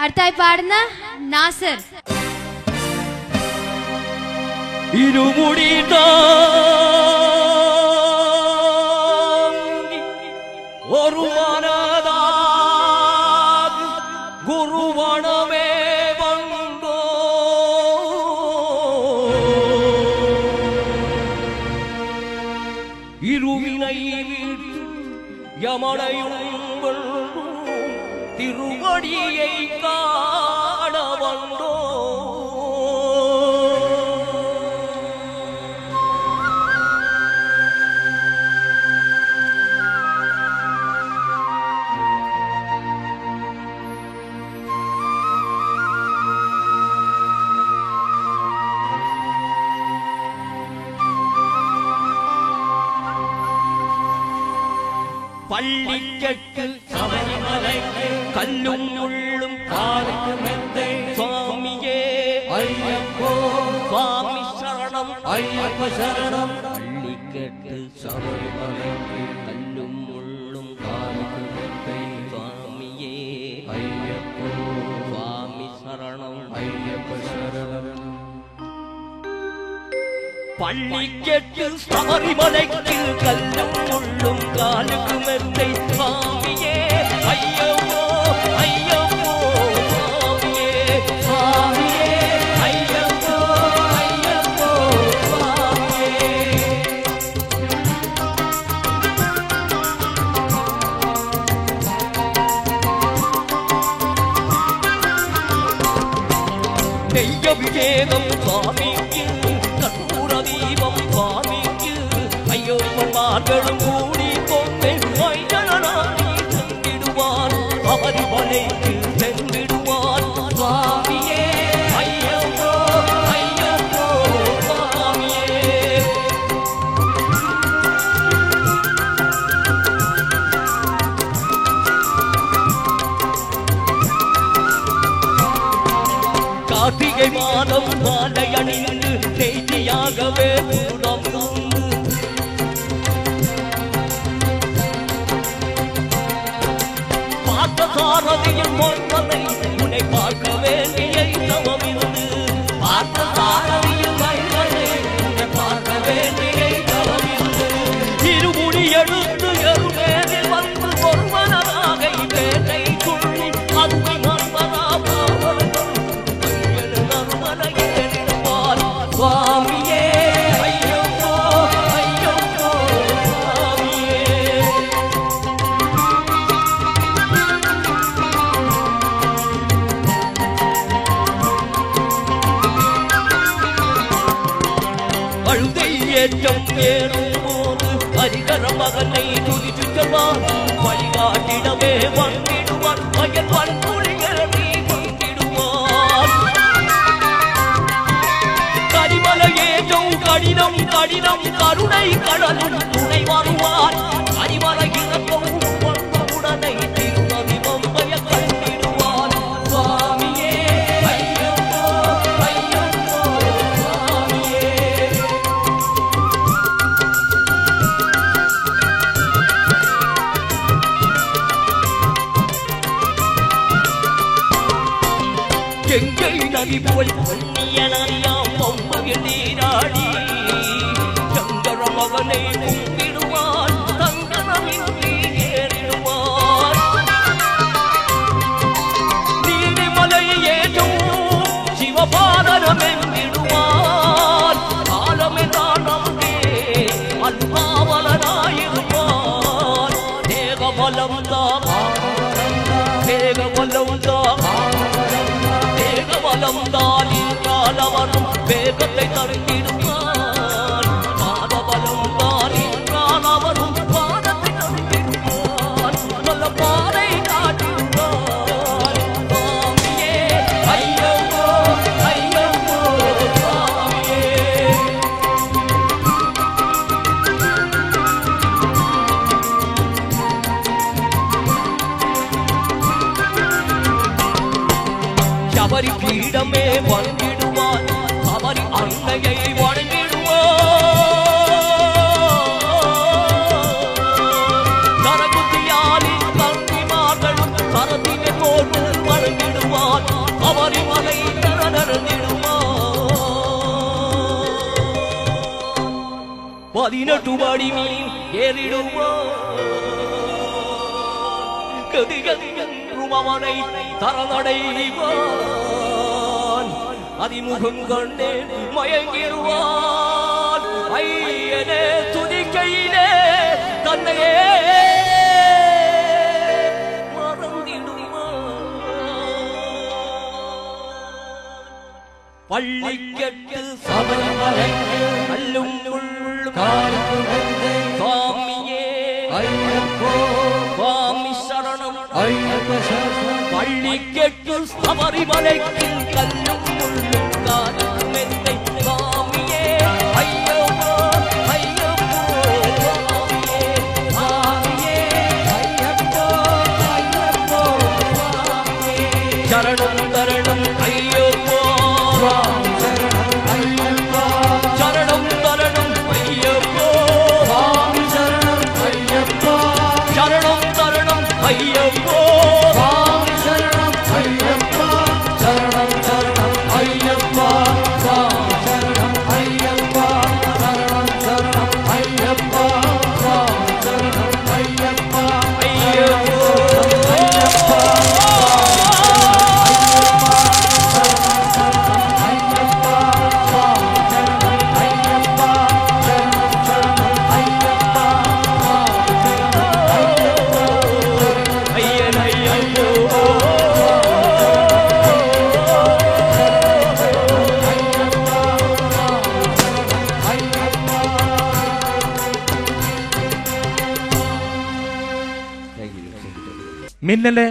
அடுத்தாய் பாடுனா நாசர். இருமுடிதான் ஒரு மனதாக குருவனமே வந்தோ இருவினை வீட்டு யமனையும் திருவடியை காண வந்தோ பள்ளிக்கட்டு சபரிமலைக்கு கல்லும் முள்ளும் காலுக்கு மெத்தை சுவாமியே ஐயப்போ சுவாமி சரணம் ஐயப்ப சரணம். பள்ளிக்கட்டு சபரிமலைக்கு கல்லும் முள்ளும் காலுக்கு மெத்தை சுவாமியே ஐயப்போ சுவாமி சரணம் ஐயப்ப சரணம். பள்ளிக்கட்டு சபரிமலைக்கு கல்லும் முள்ளும் காலுக்கு மெத்தை சுவாமியே ஐயப்போ ஐயப்போ சுவாமியே சுவாமியே ஐயப்போ ஐயப்போ சுவாமியே. நெய்யபிஷேகம் சுவாமிக்கு தீபம் சுவாமிக்கு ஐயோப்பன்மார்களும் கூடி கொண்டு வைஜனனாகி சென்றிடுவார் சபரிமலைக்கு சென்றிடுவார் சுவாமியே ஐயப்போ ஐயப்போ சுவாமியே. கார்த்திகை மாதம் மாலை அணிந்து செய்தியாகவே கூடம் பார்த்த சாரதியின் பொன்மனை உன்னை பார்க்க வேண்டிய தவம் இருந்து பார்த்த சாரதியின் மைந்தனை உன்னை பார்க்க வேண்டிய தவம் இருந்து இருமுடி எடுத்து எருமேலில் வந்து ஒருவனாக வேலை துள்ளி அன்பை மன்பதா சுவாமியே ஐயப்போ ஐயப்போ சுவாமியே. அழுதை ஏற்றம் ஏறும் போது ஹரிகர மகனை துதித்து செல்வான் வழிகாட்டிடவே வந்திடுவான் வயல் வன்புலிகளை வந்திடுவான். கரிமலையேற்றும் கடினம் கடினம் கருணை கடலும் துணை வருவார் கரிமலை இறக்கும் உடனை திருநதி வம்பய கண்டிடுவார் சுவாமியே ஐயப்போ ஐயப்போ சுவாமியே. எங்கை நதி போல் பொன்னியனாம் பொம்மையில் நீராடி சங்கர மகனை கும்பிடுவான் தங்கனமின்றி ஏறிடுவான். நீதிமலை ஏற்றும் சிவபாதனம் என்றிடுவான் காலமென்றால் நமக்கே அல்பாவலனாயிருப்பான். தேகபலம் தான் தேகபலம் தான் தேகபலம் தானின்றால் அவரும் வேகத்தை தருகிடுவான். பாதபலம் தானின்றால் அவரும் பாதத்தை தருகிடுவான். நல்ல பாதை காட்டிடுவான் சுவாமியே ஐயப்போ ஐயப்போ சுவாமியே. சபரி பீடமே வந்திடுவான் சபரி அன்னையை வணங்கிடுவான். சரகுத்தியாலின் தம்பிமார்களும் சரதினை போட்டு வணங்கிடுவான். 18 പടി മീൻ ഏറിടുവാൻ തറനടയുവാൻ അതിമുഖം കണ്ടേ മയങ്ങിടുവാൻ അയ്യനെ തുതിക്കയിലെ തന്നെയേ പള്ളിക്കെട്ട് കല്ലും മുള്ളും സ്വാമിയേ സ്വാമി ശരണം പള്ളിക്കെട്ട് ശബരിമലയ്ക്ക് കല്ലും മുള്ളും കാലുമെന്നെ സ്വാമിയേ അയ്യപ്പോ അയ്യപ്പോ സ്വാമിയേ സ്വാമിയേ അയ്യപ്പോ അയ്യപ്പോ സ്വാമിയേ ശരണം തരണം അയ്യപ്പോ ശരണം തരണം അയ്യപ്പോ സ്വാമി ശരണം അയ്യപ്പോ ശരണം തരണം അയ്യപ്പോ സ്വാമി ശരണം അയ്യപ്പോ ശരണം ശരണം അയ്യപ്പോ സ്വാമി ശരണം അയ്യപ്പോ ശരണം ശരണം അയ്യപ്പോ സ്വാമി ശരണം അയ്യപ്പോ അയ്യപ്പോ മിന്നലെ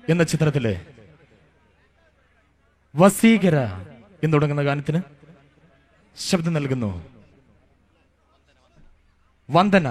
എന്ന ചിത്രത്തിലെ വസീകര എന്ന് തുടങ്ങുന്ന ഗാനത്തിന് ശബ്ദം നൽകുന്നു വന്ദന.